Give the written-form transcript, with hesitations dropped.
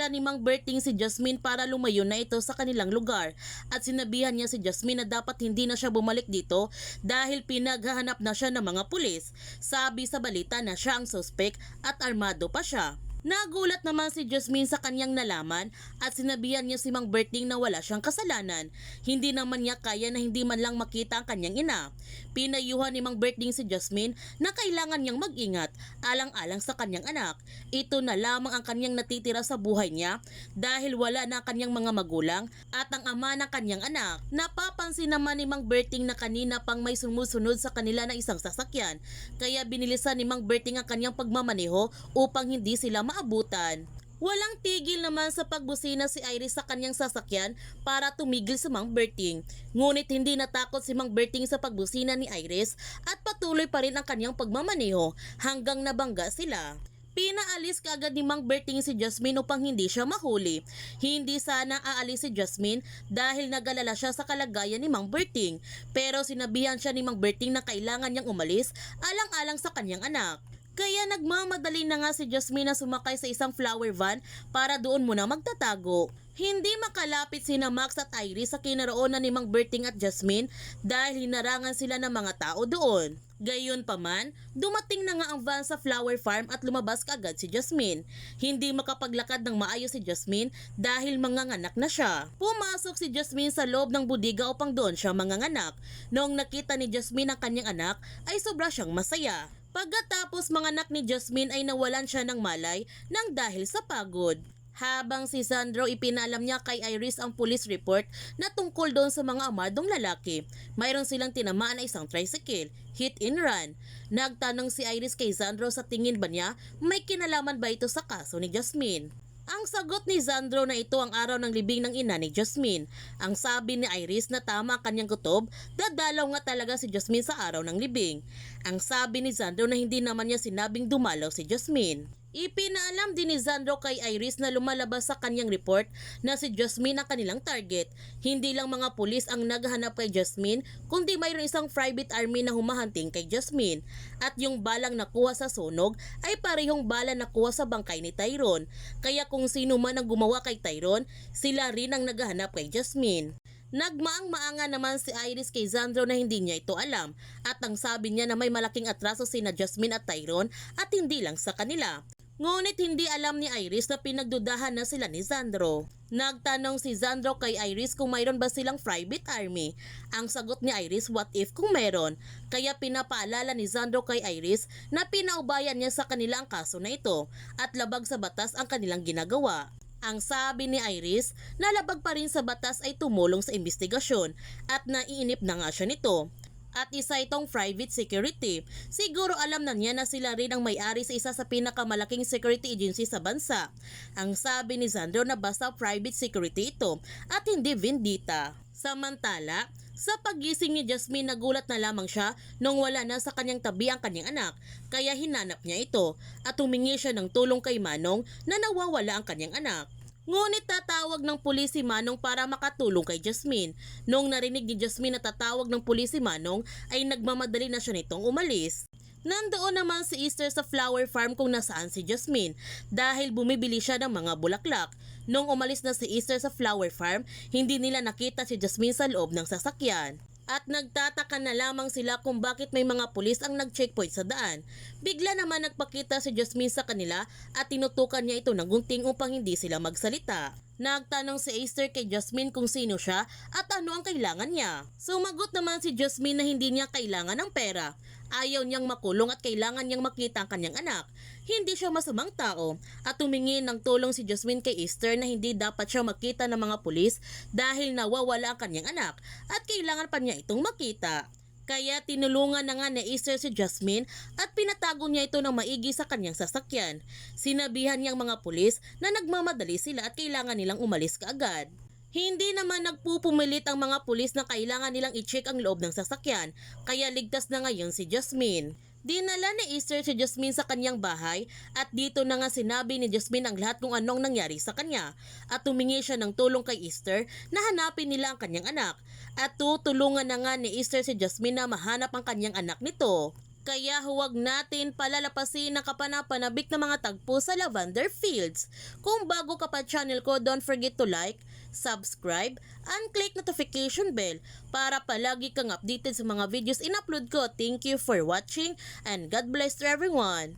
ni Mang Berting si Jasmine para lumayo na ito sa kanilang lugar at sinabihan niya si Jasmine na dapat hindi na siya bumalik dito dahil pinaghahanap na siya ng mga pulis. Sabi sa balita na siya ang suspect at armado pa siya. Nagulat naman si Jasmine sa kanyang nalaman at sinabihan niya si Mang Berting na wala siyang kasalanan. Hindi naman niya kaya na hindi man lang makita ang kanyang ina. Pinayuhan ni Mang Berting si Jasmine na kailangan niyang mag-ingat alang-alang sa kanyang anak. Ito na lamang ang kanyang natitira sa buhay niya dahil wala na ang kanyang mga magulang at ang ama ng kanyang anak. Napapansin naman ni Mang Berting na kanina pang may sumusunod sa kanila na isang sasakyan kaya binilisan ni Mang Berting ang kanyang pagmamaneho upang hindi sila maabutan. Walang tigil naman sa pagbusina si Iris sa kanyang sasakyan para tumigil sa Mang Berting. Ngunit hindi natakot si Mang Berting sa pagbusina ni Iris at patuloy pa rin ang kanyang pagmamaneho hanggang nabangga sila. Pinaalis kaagad ni Mang Berting si Jasmine upang hindi siya mahuli. Hindi sana aalis si Jasmine dahil nag-alala siya sa kalagayan ni Mang Berting. Pero sinabihan siya ni Mang Berting na kailangan niyang umalis alang-alang sa kanyang anak. Kaya nagmamadali na nga si Jasmine na sumakay sa isang flower van para doon muna magtatago. Hindi makalapit sina Max at Iris sa kinaroonan ni Mang Berting at Jasmine dahil hinarangan sila ng mga tao doon. Gayunpaman, dumating na nga ang van sa flower farm at lumabas kaagad si Jasmine. Hindi makapaglakad ng maayos si Jasmine dahil manganganak na siya. Pumasok si Jasmine sa loob ng budiga upang doon siya manganganak. Noong nakita ni Jasmine ang kanyang anak ay sobra siyang masaya. Pagkatapos manganak ni Jasmine ay nawalan siya ng malay nang dahil sa pagod. Habang si Sandro ipinalam niya kay Iris ang police report na tungkol doon sa mga amadong lalaki. Mayroon silang tinamaan na isang tricycle, hit and run. Nagtanong si Iris kay Sandro sa tingin ba niya may kinalaman ba ito sa kaso ni Jasmine. Ang sagot ni Sandro na ito ang araw ng libing ng ina ni Jasmine. Ang sabi ni Iris na tama ang kanyang kutob, dadalaw nga talaga si Jasmine sa araw ng libing. Ang sabi ni Sandro na hindi naman niya sinabing dumalaw si Jasmine. Ipinaalam din ni Sandro kay Iris na lumalabas sa kanyang report na si Jasmine ang kanilang target. Hindi lang mga pulis ang naghahanap kay Jasmine, kundi mayroon isang private army na humahunting kay Jasmine. At yung balang nakuha sa sunog ay parehong bala nakuha sa bangkay ni Tyrone. Kaya kung sino man ang gumawa kay Tyrone, sila rin ang naghahanap kay Jasmine. Nagmaang-maanga naman si Iris kay Sandro na hindi niya ito alam at ang sabi niya na may malaking atraso sina Jasmine at Tyrone at hindi lang sa kanila. Ngunit hindi alam ni Iris na pinagdudahan na sila ni Sandro. Nagtanong si Sandro kay Iris kung mayroon ba silang private army. Ang sagot ni Iris, what if kung meron? Kaya pinapaalala ni Sandro kay Iris na pinaubayan niya sa kanila ang kaso na ito at labag sa batas ang kanilang ginagawa. Ang sabi ni Iris, nalabag pa rin sa batas ay tumulong sa investigasyon at naiinip na nga siya nito. At isa itong private security. Siguro alam na niya na sila rin ang may-ari sa isa sa pinakamalaking security agency sa bansa. Ang sabi ni Sandro na basta private security ito at hindi vendita. Samantala, sa pagising ni Jasmine nagulat na lamang siya nung wala na sa kanyang tabi ang kanyang anak. Kaya hinanap niya ito at humingi siya ng tulong kay Manong na nawawala ang kanyang anak. Ngunit tatawag ng pulis si Manong para makatulong kay Jasmine. Noong narinig ni Jasmine na tatawag ng pulis si Manong ay nagmamadali na siya nitong umalis. Nandoon naman si Esther sa flower farm kung nasaan si Jasmine dahil bumibili siya ng mga bulaklak. Noong umalis na si Esther sa flower farm, hindi nila nakita si Jasmine sa loob ng sasakyan. At nagtataka na lamang sila kung bakit may mga pulis ang nag-checkpoint sa daan. Bigla naman nagpakita si Jasmine sa kanila at tinutukan niya ito ng gunting upang hindi sila magsalita. Nagtanong si Esther kay Jasmine kung sino siya at ano ang kailangan niya. Sumagot naman si Jasmine na hindi niya kailangan ng pera. Ayaw niyang makulong at kailangan niyang makita ang kanyang anak. Hindi siya masamang tao at humingi ng tulong si Jasmine kay Esther na hindi dapat siya makita ng mga pulis dahil nawawala ang kanyang anak at kailangan pa niya itong makita. Kaya tinulungan na nga ni Esther si Jasmine at pinatago niya ito ng maigi sa kanyang sasakyan. Sinabihan niyang mga pulis na nagmamadali sila at kailangan nilang umalis kaagad. Hindi naman nagpupumilit ang mga pulis na kailangan nilang i-check ang loob ng sasakyan, kaya ligtas na ngayon si Jasmine. Dinala ni Esther si Jasmine sa kanyang bahay at dito na nga sinabi ni Jasmine ang lahat kung anong nangyari sa kanya at humingi siya ng tulong kay Esther na hanapin nila ang kanyang anak at tutulungan na nga ni Esther si Jasmine na mahanap ang kanyang anak nito. Kaya huwag natin palalapasin ang kapanapanabik na mga tagpo sa lavender fields. Kung bago ka pa channel ko, don't forget to like, subscribe, and click notification bell para palagi kang updated sa mga videos in-upload ko. Thank you for watching and God bless to everyone.